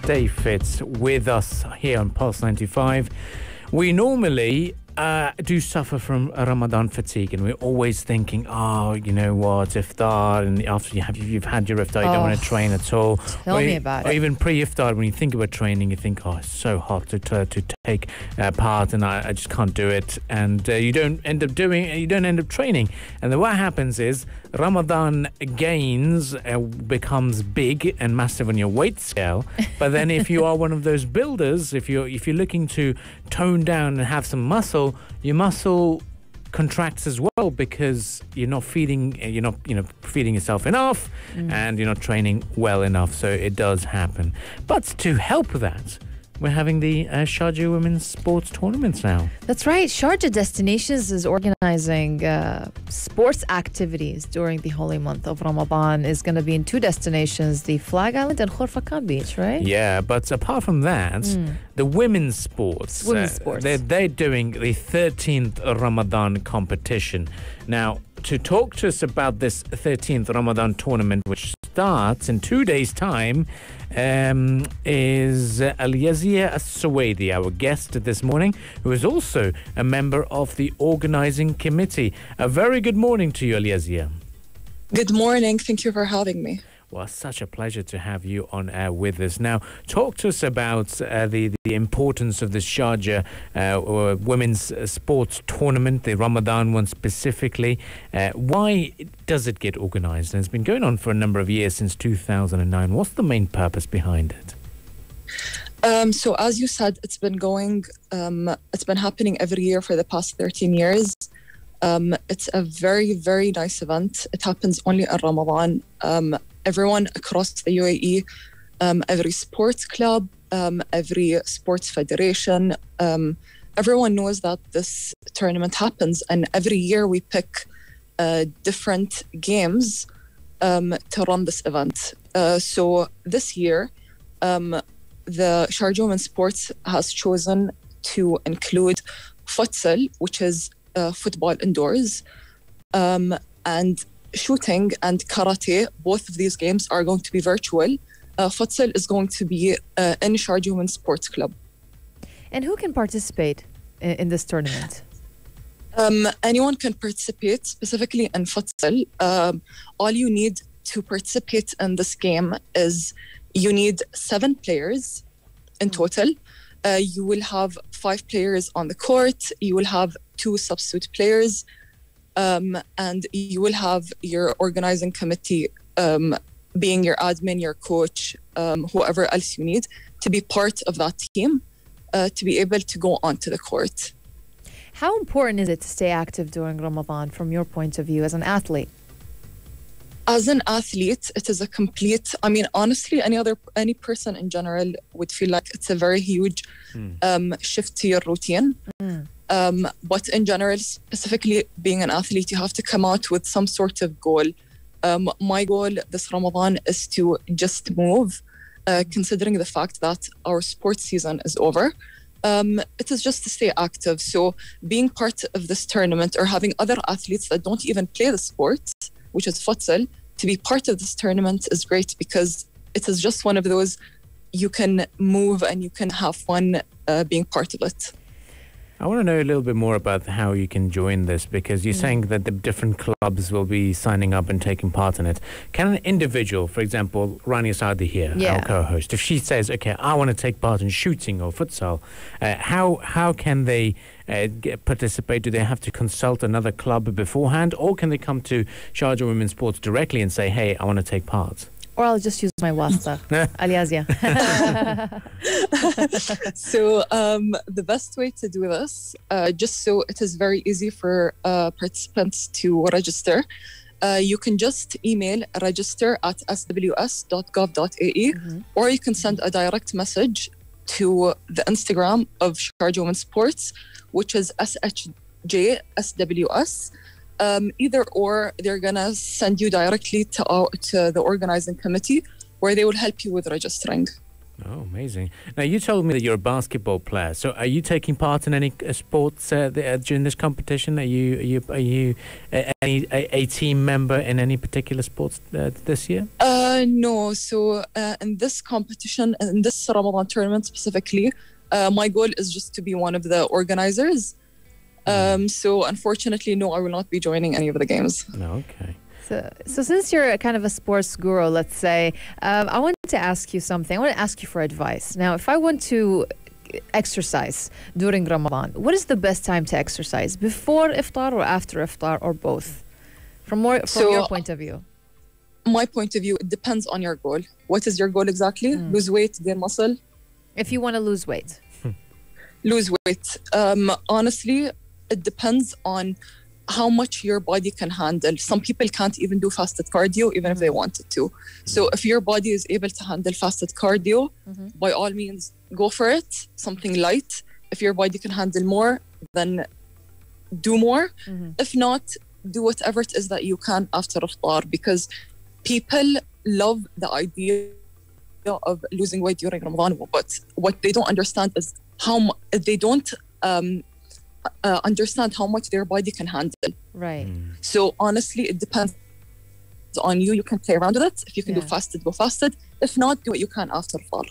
Stay Fit with us here on Pulse 95. We normally do suffer from Ramadan fatigue, and we're always thinking, oh, you know what, iftar, and after you've had your iftar, you don't want to train at all. Tell me about it. Or even pre-iftar, when you think about training, you think, oh, it's so hot to take part, and I just can't do it, and you don't end up training. And then what happens is Ramadan gains becomes big and massive on your weight scale. But then if you are one of those builders, if you're looking to tone down and have some muscle, your muscle contracts as well, because you're not feeding yourself enough, and you're not training well enough. So it does happen. But to help that, we're having the Sharjah Women's Sports Tournaments now. That's right. Sharjah Destinations is organizing sports activities during the holy month of Ramadan. Is going to be in two destinations, the Flag Island and Khorfakan Beach, right? Yeah, but apart from that, the women's sports. They're doing the 13th Ramadan competition. Now, to talk to us about this 13th Ramadan tournament, which starts in 2 days' time, is Alyazeyah Al Suwaidi, our guest this morning, who is also a member of the Organising Committee. A very good morning to you, Alyazeyah. Good morning. Thank you for having me. Well, such a pleasure to have you on air with us. Now, talk to us about the importance of the Sharjah Women's Sports Tournament, the Ramadan one specifically. Why does it get organised? And it's been going on for a number of years, since 2009. What's the main purpose behind it? So as you said, it's been happening every year for the past 13 years. It's a very, very nice event. It happens only in Ramadan. Everyone across the UAE, every sports club, every sports federation, everyone knows that this tournament happens, and every year we pick different games to run this event. So this year, the Sharjah Women's Sports has chosen to include futsal, which is football indoors, and shooting and karate. Both of these games are going to be virtual. Futsal is going to be in Sharjah Women's Sports Club. And who can participate in this tournament? Anyone can participate, specifically in futsal. All you need to participate in this game is you need 7 players in total. You will have 5 players on the court. You will have 2 substitute players. And you will have your organizing committee being your admin, your coach, whoever else you need to be part of that team to be able to go onto the court. How important is it to stay active during Ramadan from your point of view as an athlete? As an athlete, it is a complete, honestly, any person in general would feel like it's a very huge shift to your routine. But in general, specifically being an athlete, you have to come out with some sort of goal. My goal this Ramadan is to just move, considering the fact that our sports season is over. It is just to stay active. So being part of this tournament, or having other athletes that don't even play the sport, which is futsal, to be part of this tournament is great, because it is just one of those, you can move and you can have fun being part of it. I want to know a little bit more about how you can join this, because you're saying that the different clubs will be signing up and taking part in it. Can an individual, for example, Rania Saadi here, our co-host, if she says, okay, I want to take part in shooting or futsal, how can they participate? Do they have to consult another club beforehand, or can they come to Sharjah Women's Sports directly and say, hey, I want to take part? Or I'll just use my wasta, Alyazeyah. So the best way to do this, just so it is very easy for participants to register, you can just email register@sws.gov.ae, or you can send a direct message to the Instagram of Sharjah Women's Sports, which is SHJSWS. Either or, they're gonna send you directly to the organizing committee, where they will help you with registering. Oh, amazing. Now, you told me that you're a basketball player. So are you taking part in any sports during this competition? Are you a team member in any particular sports this year? No. So in this competition, in this Ramadan tournament specifically, my goal is just to be one of the organizers. So unfortunately, no, I will not be joining any of the games. No, okay. So since you're a kind of a sports guru, let's say, I want to ask you something. I want to ask you for advice. Now, if I want to exercise during Ramadan, what is the best time to exercise? Before iftar or after iftar or both? From your point of view. My point of view, it depends on your goal. What is your goal exactly? Lose weight, gain muscle? If you want to lose weight. Lose weight. Honestly, it depends on how much your body can handle. Some people can't even do fasted cardio even if they wanted to. So if your body is able to handle fasted cardio, by all means, go for it. Something light. If your body can handle more, then do more. If not, do whatever it is that you can after iftar, because people love the idea of losing weight during Ramadan, but what they don't understand is they don't understand how much their body can handle. Right. So honestly, it depends on you. You can play around with it. If you can do fasted, go fasted. If not, do what you can after iftar.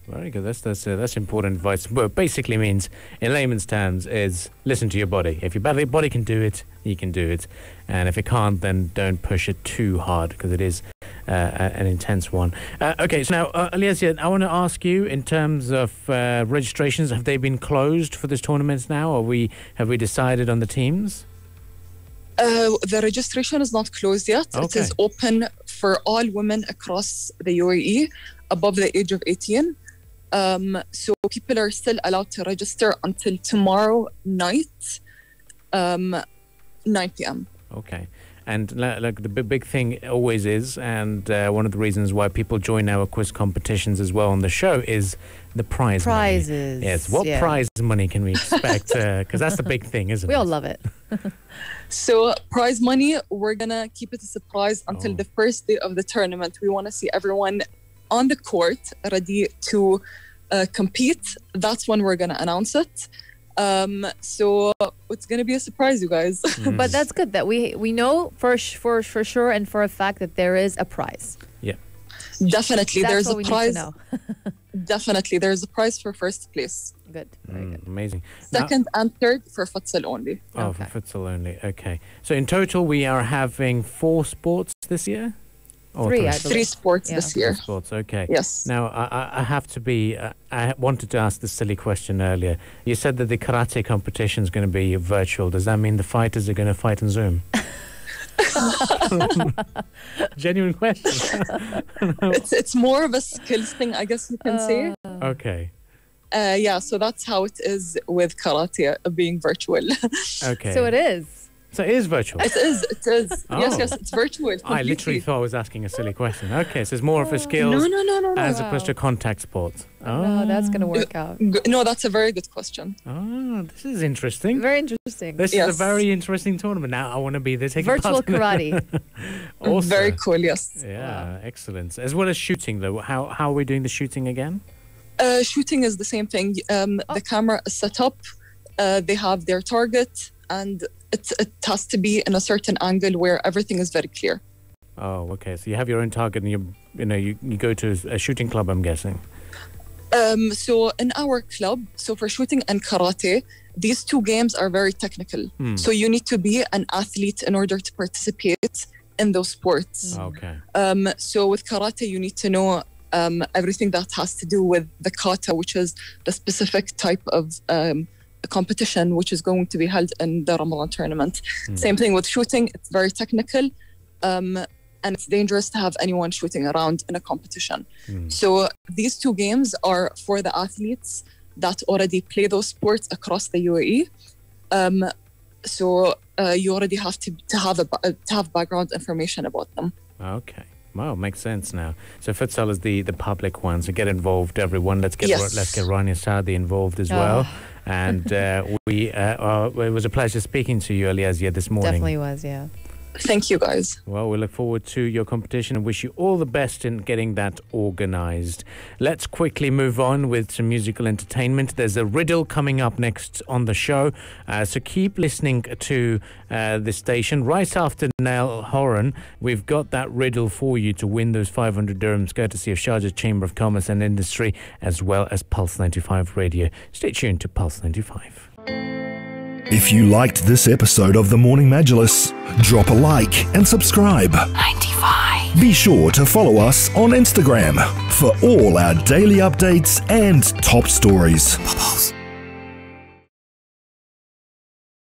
Very good. That's important advice. But basically means, in layman's terms, is listen to your body. If your body can do it, you can do it. And if it can't, then don't push it too hard, because it is an intense one. Okay, so now, Alyazeyah, I want to ask you, in terms of registrations, have they been closed for this tournament now? Or have we decided on the teams? The registration is not closed yet. Okay. It is open for all women across the UAE above the age of 18. So people are still allowed to register until tomorrow night, 9 p.m. Okay. And like the big thing always is, and one of the reasons why people join our quiz competitions as well on the show, is the prizes. Prizes. Yes. What prize money can we expect? Because that's the big thing, isn't it? We all love it. So prize money, we're going to keep it a surprise until the first day of the tournament. We want to see everyone on the court ready to compete. That's when we're going to announce it. So it's going to be a surprise, you guys. But that's good that we know for sure and for a fact that there is a prize. Yeah. Definitely. That's There's what a we prize. need to know. Definitely. There's a prize for first place. Good. Very good. Amazing. Second and third for futsal only. Oh, for futsal only. Okay. So in total, we are having 4 sports this year? Or Three, I believe. 3 sports this year. 3 sports, okay. Yes. Now, I have to be... I wanted to ask this silly question earlier. You said that the karate competition is going to be virtual. Does that mean the fighters are going to fight on Zoom? Genuine question. It's more of a skills thing, I guess you can say. Okay. Yeah, so that's how it is with karate being virtual. Okay. So it is. So it is virtual? It is. Oh. Yes, it's virtual. Completely. I literally thought I was asking a silly question. Okay, so it's more of a skills No. as opposed to contact sport. No, that's going to work out. No, that's a very good question. Oh, this is interesting. Very interesting. This is a very interesting tournament. Now I want to be there taking Virtual part in it. karate. Awesome. Very cool, yes. Yeah, excellent. As well as shooting, though. How are we doing the shooting again? Shooting is the same thing. The camera is set up. They have their target, and it has to be in a certain angle where everything is very clear. Oh, okay. So you have your own target, and you go to a shooting club, I'm guessing. So in our club, so for shooting and karate, these 2 games are very technical. So you need to be an athlete in order to participate in those sports. Okay. So with karate, you need to know everything that has to do with the kata, which is the specific type of competition which is going to be held in the Ramadan tournament. Same thing with shooting. It's very technical, and it's dangerous to have anyone shooting around in a competition. So these 2 games are for the athletes that already play those sports across the UAE. So you already have to have background information about them. Okay. Well, makes sense now. So futsal is the public one. So get involved, everyone. Let's get Rania Saadi involved as well. And it was a pleasure speaking to you, Alyazeyah, this morning. Definitely was, yeah. Thank you, guys. Well, we look forward to your competition and wish you all the best in getting that organised. Let's quickly move on with some musical entertainment. There's a riddle coming up next on the show, so keep listening to the station. Right after Nell Horan, we've got that riddle for you to win those 500 dirhams, courtesy of Sharjah Chamber of Commerce and Industry, as well as Pulse 95 Radio. Stay tuned to Pulse 95. If you liked this episode of the Morning Majlis, drop a like and subscribe. 95. Be sure to follow us on Instagram for all our daily updates and top stories. Pulse.